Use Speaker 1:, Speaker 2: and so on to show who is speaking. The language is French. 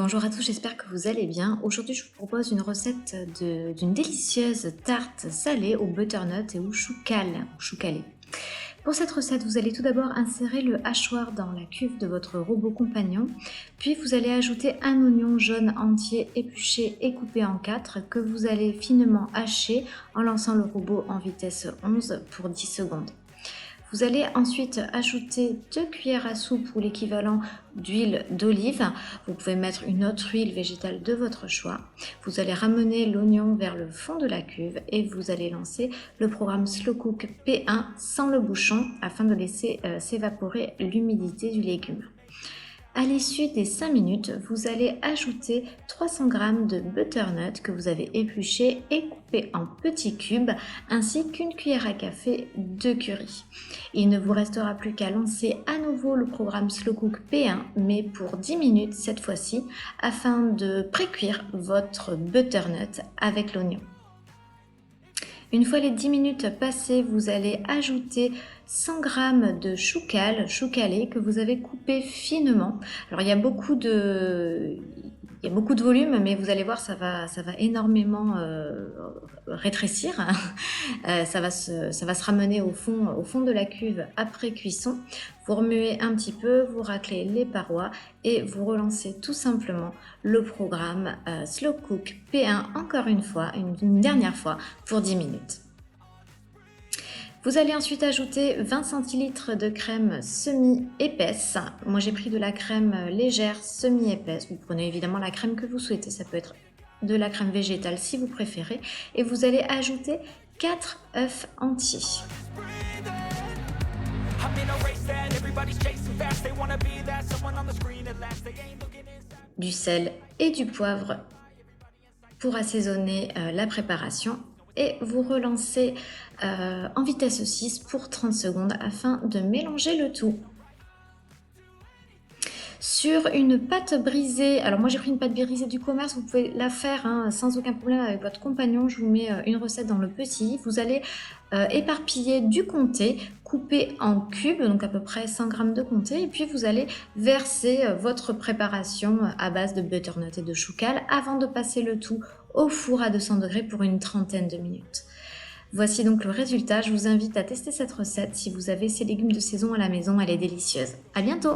Speaker 1: Bonjour à tous, j'espère que vous allez bien. Aujourd'hui, je vous propose une recette d'une délicieuse tarte salée au butternut et au chou calé. Pour cette recette, vous allez tout d'abord insérer le hachoir dans la cuve de votre robot compagnon, puis vous allez ajouter un oignon jaune entier épluché et coupé en 4 que vous allez finement hacher en lançant le robot en vitesse 11 pour 10 secondes. Vous allez ensuite ajouter 2 cuillères à soupe ou l'équivalent d'huile d'olive. Vous pouvez mettre une autre huile végétale de votre choix. Vous allez ramener l'oignon vers le fond de la cuve et vous allez lancer le programme Slow Cook P1 sans le bouchon afin de laisser s'évaporer l'humidité du légume. À l'issue des 5 minutes, vous allez ajouter 300 g de butternut que vous avez épluché et coupé en petits cubes, ainsi qu'une cuillère à café de curry. Il ne vous restera plus qu'à lancer à nouveau le programme Slow Cook P1, mais pour 10 minutes cette fois-ci, afin de pré-cuire votre butternut avec l'oignon. Une fois les 10 minutes passées, vous allez ajouter 100 g de chou calé que vous avez coupé finement. Alors il y a beaucoup de volume, mais vous allez voir, ça va énormément rétrécir. Ça va se ramener au fond de la cuve après cuisson. Vous remuez un petit peu, vous raclez les parois et vous relancez tout simplement le programme Slow Cook P1 encore une dernière fois pour 10 minutes. Vous allez ensuite ajouter 20 centilitres de crème semi-épaisse. Moi j'ai pris de la crème légère semi-épaisse. Vous prenez évidemment la crème que vous souhaitez, ça peut être de la crème végétale si vous préférez. Et vous allez ajouter 4 œufs entiers. Du sel et du poivre pour assaisonner la préparation. Et vous relancez en vitesse 6 pour 30 secondes afin de mélanger le tout. Sur une pâte brisée, alors moi j'ai pris une pâte brisée du commerce, vous pouvez la faire sans aucun problème avec votre compagnon, je vous mets une recette dans le petit. Vous allez éparpiller du comté coupé en cubes, donc à peu près 100 g de comté, et puis vous allez verser votre préparation à base de butternut et de chou cal avant de passer le tout au four à 200 degrés pour une trentaine de minutes. Voici donc le résultat, je vous invite à tester cette recette si vous avez ces légumes de saison à la maison, elle est délicieuse. À bientôt!